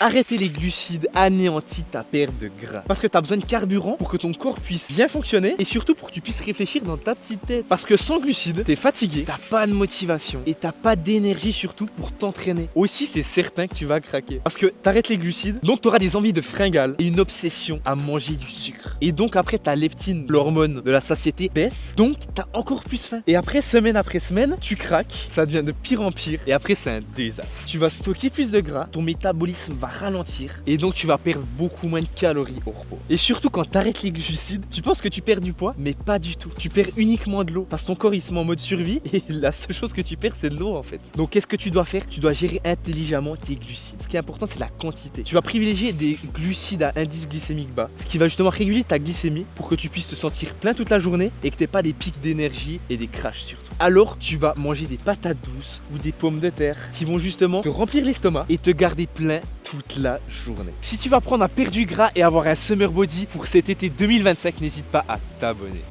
Arrêter les glucides anéantit ta perte de gras. Parce que tu as besoin de carburant pour que ton corps puisse bien fonctionner et surtout pour que tu puisses réfléchir dans ta petite tête. Parce que sans glucides, t'es fatigué, t'as pas de motivation et t'as pas d'énergie surtout pour t'entraîner. Aussi, c'est certain que tu vas craquer. Parce que t'arrêtes les glucides, donc t'auras des envies de fringales et une obsession à manger du sucre. Et donc après, ta leptine, l'hormone de la satiété, baisse, donc t'as encore plus faim. Et après semaine, tu craques, ça devient de pire en pire et après c'est un désastre. Tu vas stocker plus de gras, ton métabolisme va ralentir et donc tu vas perdre beaucoup moins de calories au repos. Et surtout quand tu arrêtes les glucides, tu penses que tu perds du poids, mais pas du tout. Tu perds uniquement de l'eau parce que ton corps il se met en mode survie et la seule chose que tu perds c'est de l'eau en fait. Donc qu'est-ce que tu dois faire? Tu dois gérer intelligemment tes glucides. Ce qui est important c'est la quantité. Tu vas privilégier des glucides à indice glycémique bas, ce qui va justement réguler ta glycémie pour que tu puisses te sentir plein toute la journée et que tu n'aies pas des pics d'énergie et des crashs surtout. Alors tu vas manger des patates douces ou des pommes de terre qui vont justement te remplir l'estomac et te garder plein toute la journée. Si tu vas apprendre à perdre du gras et avoir un summer body pour cet été 2025, n'hésite pas à t'abonner.